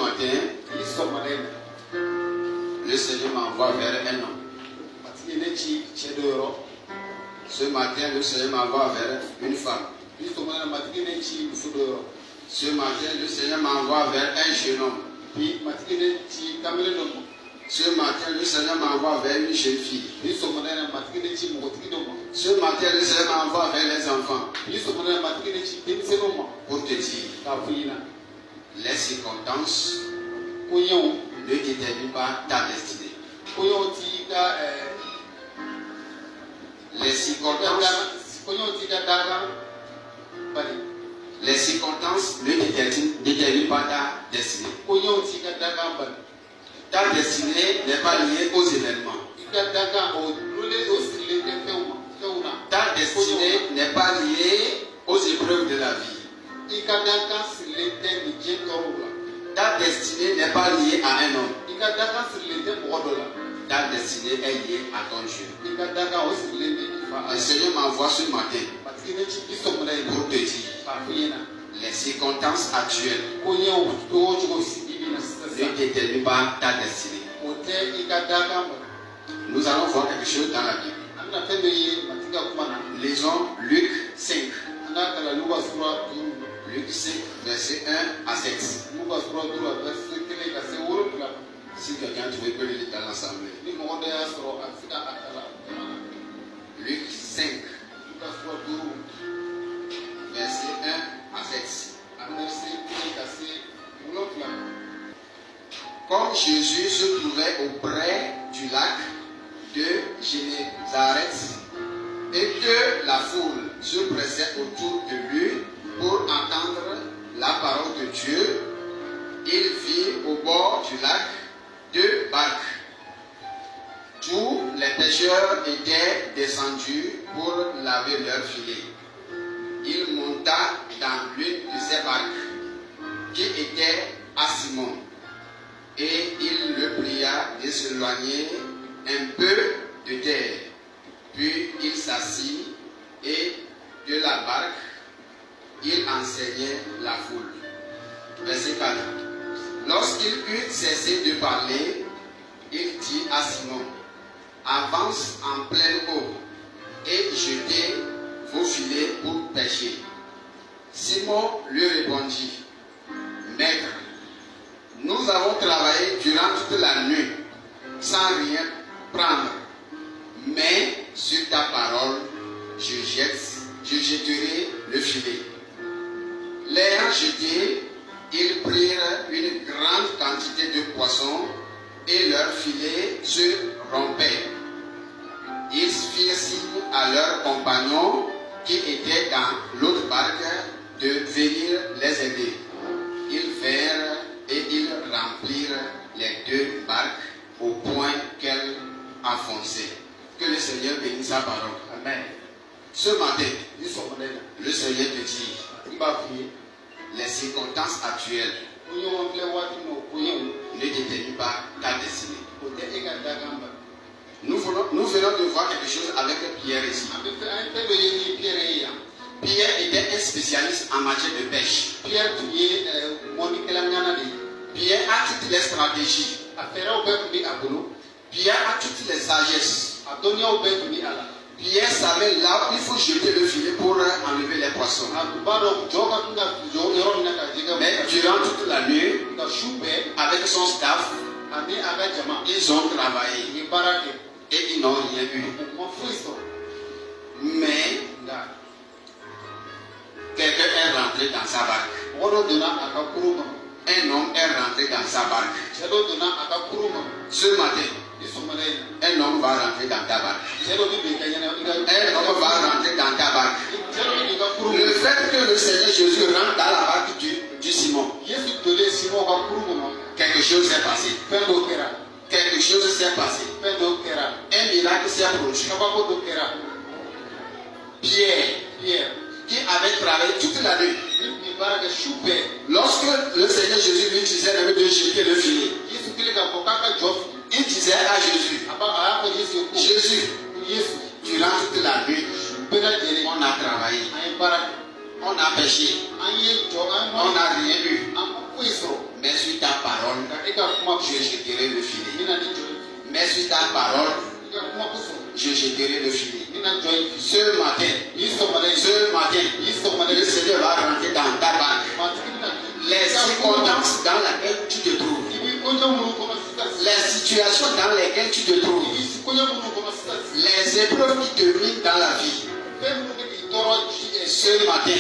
matin, le Seigneur m'envoie vers un homme. Ce matin, le Seigneur m'envoie vers une femme. Ce matin, le Seigneur m'envoie vers un jeune homme. Ce matin, le Seigneur m'envoie vers une jeune fille. Ce matin, le Seigneur m'envoie vers les enfants. Pour te dire, les circonstances ne déterminent pas ta destinée. Les circonstances ne déterminent pas ta destinée. Ta destinée n'est pas liée aux événements. Ta destinée n'est pas liée aux épreuves de la vie. Ta destinée n'est pas liée à un homme. Ta destinée est liée à ton Dieu. Le Seigneur m'envoie ce matin pour te dire, les circonstances actuelles ne déterminent pas ta destinée. Nous allons voir quelque chose dans la Bible. Lisons Luc 5. Luc 5, verset 1 à 7. Si quelqu'un trouvait que le lit dans l'assemblée. Luc 5, verset 1 à 7. Comme Jésus se trouvait auprès du lac de Génézareth et que la foule se pressait autour de lui pour entendre la parole de Dieu, il vit au bord du lac deux barques. Tous les pêcheurs étaient descendus pour laver leurs filets. Il monta dans l'une de ces barques qui était à Simon et il le pria de s'éloigner un peu de terre. Puis il s'assit et de la barque il enseignait la foule. Verset 4. Lorsqu'il eut cessé de parler, il dit à Simon, avance en pleine eau et jetez vos filets pour pêcher. Simon lui répondit, Maître, nous avons travaillé durant toute la nuit sans rien prendre, mais sur ta parole, je jetterai le filet. L'ayant jeté, ils prirent une grande quantité de poissons et leur filet se rompait. Ils firent signe à leurs compagnons qui étaient dans l'autre barque de venir les aider. Ils vinrent et ils remplirent les deux barques au point qu'elles enfonçaient. Que le Seigneur bénisse sa parole. Amen. Ce matin, le Seigneur te dit, les circonstances actuelles ne déterminent pas ta destinée. Nous venons de voir quelque chose avec Pierre ici. Pierre était un spécialiste en matière de pêche. Pierre a toutes les stratégies. Pierre a toutes les sagesses. Pierre savait là où il faut jeter le filet pour enlever les poissons. Mais durant toute la nuit, avec son staff, ils ont travaillé et ils n'ont rien eu. Mais quelqu'un est rentré dans sa barque. Un homme est rentré dans sa barque. Ce matin, un homme va rentrer dans ta barque. Un homme va rentrer dans ta barque. Le fait que le Seigneur Jésus rentre dans la barque du Simon, quelque chose s'est passé. Quelque chose s'est passé. Un miracle s'est produit. Pierre, qui avait travaillé toute la nuit, lorsque le Seigneur Jésus lui disait de jeter le filet, il disait à Jésus, Jésus, durant toute la nuit, on a travaillé. On a péché. On n'a rien eu. Mais sur ta parole, je jeterai le filet. Mais sur ta parole, je jeterai le filet. Ce matin, le Seigneur va rentrer dans ta barque. Les circonstances dans lesquelles tu te trouves, les situations dans lesquelles tu te trouves, les épreuves qui te minent dans la vie, ce matin,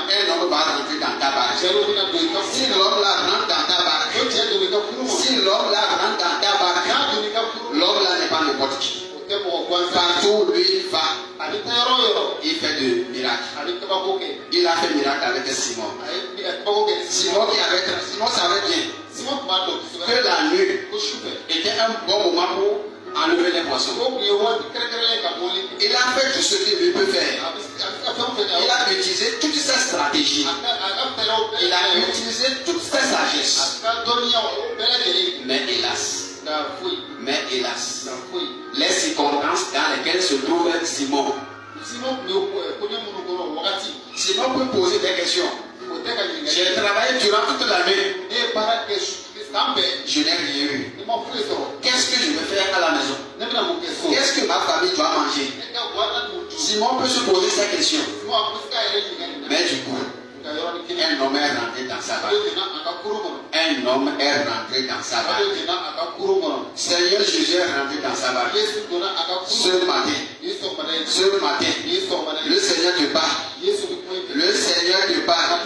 un homme va rentrer dans ta barque. Si l'homme là rentre dans ta barque, l'homme là n'est pas n'importe qui. Partout où lui il va, il fait de miracles. Il a fait miracle avec Simon. Simon savait bien que la nuit était un bon moment pour enlever les poissons. Il a fait tout ce qu'il peut faire. Il a utilisé toutes ses stratégies. Il a utilisé toute sa sagesse. Mais hélas, les circonstances dans lesquelles se trouve Simon peut poser des questions. J'ai travaillé durant toute la nuit. Je n'ai rien eu. Qu'est-ce que je vais faire à la maison? Qu'est-ce que ma famille doit manger? Simon peut se poser ces questions. Mais du coup, un homme est rentré dans sa barque. Seigneur Jésus est rentré dans sa barque. Ce matin, le Seigneur te parle. Le Seigneur te parle.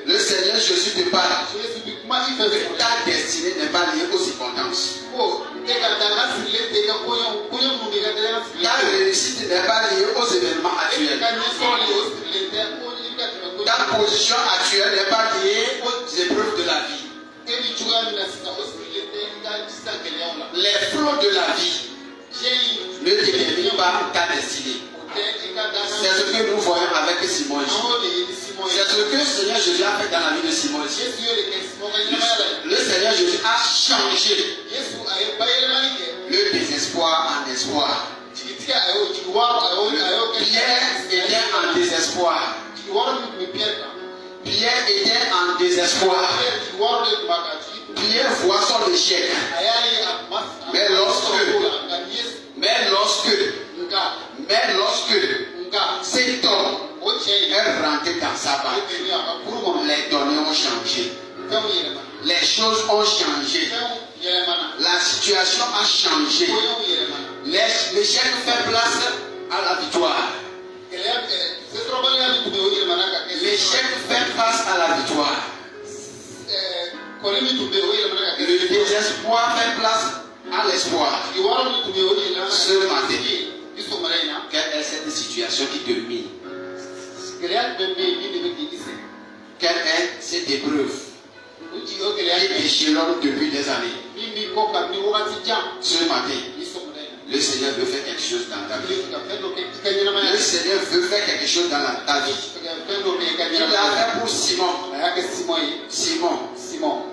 Le Seigneur Jésus te parle. Ta destinée n'est pas liée aux circonstances. Ta réussite n'est pas liée aux événements actuels. Ta position actuelle n'est pas liée aux épreuves de la vie. Les flots de la vie ne déterminent pas ta destinée. C'est ce que nous voyons avec Simon. C'est ce que le Seigneur Jésus a fait dans la vie de Simon. Le Seigneur Jésus a changé le désespoir en espoir. Pierre était en désespoir. Pierre était en désespoir. Pierre voit son échec. Mais lorsque cet homme est rentré dans sa barque, les données ont changé. Les choses ont changé. La situation a changé. L'échec fait place à la victoire. L'échec fait face à la victoire. Le désespoir fait place à l'espoir. Ce matin, quelle est cette situation qui te mine? Quelle est cette épreuve qui échelonne depuis des années? Ce matin, le Seigneur veut faire quelque chose dans ta vie. Le Seigneur veut faire quelque chose dans ta vie. Il l'a fait pour Simon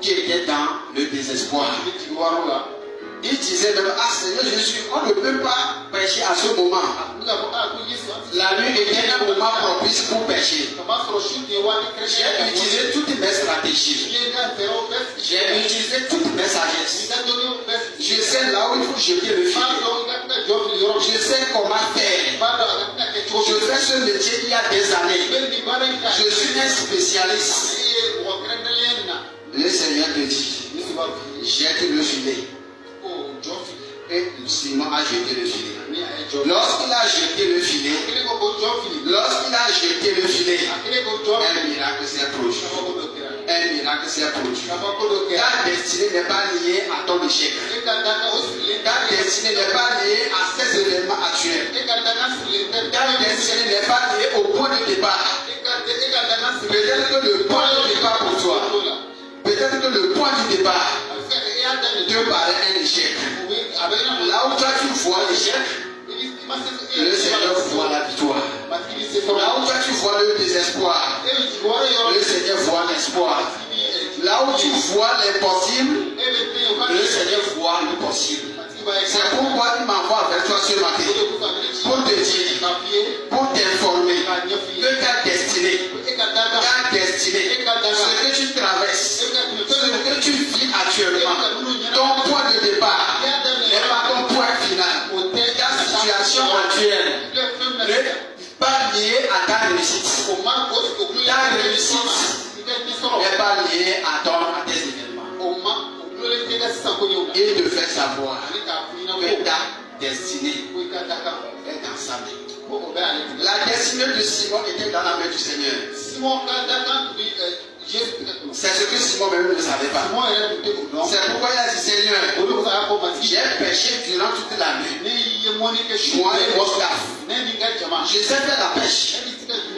qui était dans le désespoir. Il disait même, ah Seigneur Jésus, on ne peut pas pécher à ce moment. La nuit était un moment propice pour pécher. J'ai utilisé toutes mes stratégies. J'ai utilisé toutes mes sagesses. Je sais là où il faut jeter le filet. Je sais comment faire. Je fais ce métier il y a des années. Je suis un spécialiste. Le Seigneur te dit, jette le filet. Et Simon a jeté le filet. Lorsqu'il a jeté le filet, un miracle s'est produit. Ta destinée n'est pas liée à ton échec. Ta destinée n'est pas liée à ces événements actuels. Ta destinée n'est pas liée au point de départ. Peut-être que le point de départ pour toi, peut-être que le point du départ te paraît un échec. Là où toi tu vois l'échec, le Seigneur voit la victoire. Là où toi tu vois le désespoir, le Seigneur voit l'espoir. Là où tu vois l'impossible, le Seigneur voit le possible. C'est pourquoi il m'envoie vers toi ce matin. Pour te dire, pour t'informer que ta destinée, ce que tu traverses, ce que tu vis actuellement, ton point de départ n'est pas ton point final. Ta situation actuelle n'est pas liée à ta réussite. Ta réussite n'est pas liée à tes événements. Et de faire savoir que ta destinée est dans sa main. La destinée de Simon était dans la main du Seigneur. C'est ce que Simon même ne savait pas. C'est pourquoi il a dit Seigneur, j'ai péché durant toute la nuit. Moi et mon staff. Je sais faire la pêche.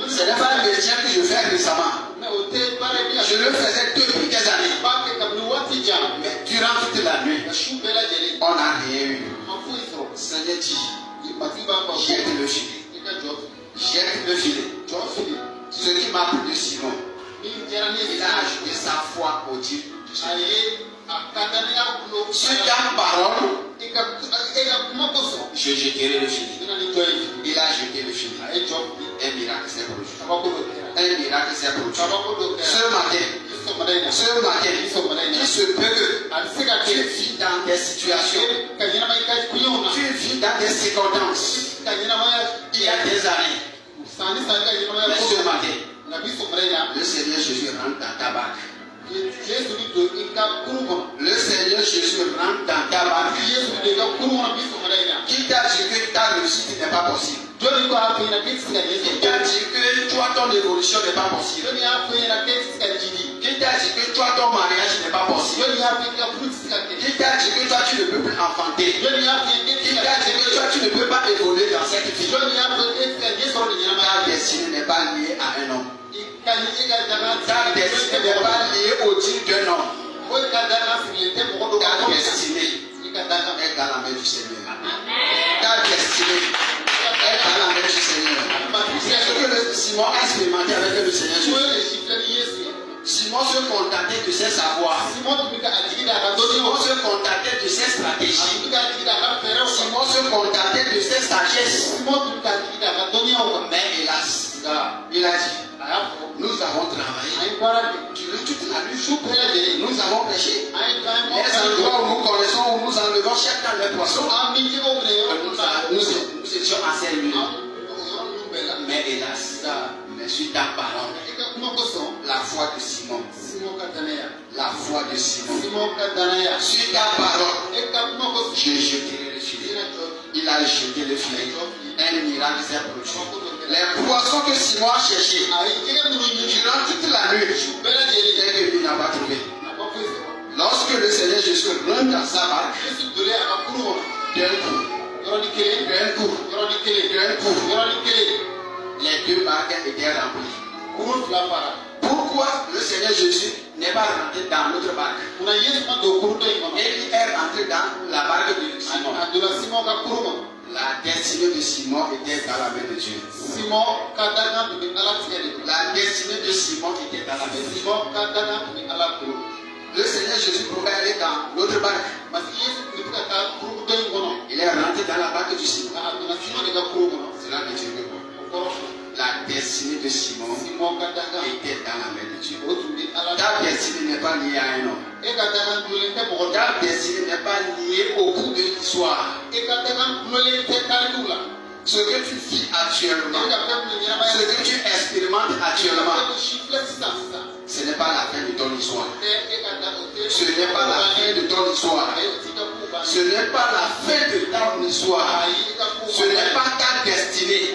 Ce n'est pas un métier que je fais récemment. Je le faisais depuis des années. Mais durant toute la nuit, on n'a rien eu. Seigneur dit, jette le filet. Jette le filet. Ce qui m'a pris de Simon, il a ajouté sa foi au Dieu de Jésus. Sur ta parole, je jeterai le filet. Il a jeté le filet. Un miracle s'est produit. Un miracle s'est produit. Ce matin, il se peut que tu vis dans des situations, tu vis dans des circonstances. Il y a des années. Mais ce matin, le Seigneur Jésus rentre dans ta barque. Le Seigneur Jésus rentre dans ta barque. Qui t'a dit que ta réussite n'est pas possible? Qui t'a dit que toi ton évolution n'est pas possible? Qui t'a dit que toi ton mariage n'est pas possible? Qui t'a dit que toi tu ne peux plus enfanter? Qui t'a dit que toi tu ne peux pas évoluer dans cette vie? Ta destinée n'est pas liée à un homme. Ta destinée n'est pas liée au titre d'un homme. Ta destinée est dans la main du Seigneur. Ta destinée est dans la main du Seigneur. C'est ce que Simon a expérimenté avec le Seigneur Jésus. Simon se contentait de ses savoirs. Simon se contentait de ses stratégies. Simon se contentait de ses sagesses. Mais hélas, il a dit, nous avons travaillé toute la nuit. Nous avons pêché. Les endroits où nous connaissons, où nous enlevons chaque temps les poissons, nous étions assez nuls. Mais hélas, mais sur ta parole, la foi de Simon, la foi de Simon, sur ta parole, j'ai jeté le filet. Il a jeté le filet. Un miracle s'est produit. Les poissons que Simon a cherchés durant toute la nuit, il n'a pas trouvé. Lorsque le Seigneur Jésus rentre dans sa barque, d'un coup, les deux barques étaient remplies. Pourquoi le Seigneur Jésus n'est pas rentré dans notre barque? Et il est rentré dans la barque de Simon. La destinée de Simon était dans la main de Dieu. La destinée de Simon était dans la main de Dieu. Le Seigneur Jésus pouvait aller dans l'autre barque. Il est rentré dans la barque de Simon. Cela veut dire que la destinée de Simon était dans la main de Dieu. Ta destinée n'est pas liée à un homme. Ta destinée n'est pas liée au cours de l'histoire. Ce que tu vis actuellement, ce que tu expérimentes actuellement, ce n'est pas la fin de ton histoire. Ce n'est pas la fin de ton histoire. Ce n'est pas la fin de ton histoire. Ce n'est pas ta destinée.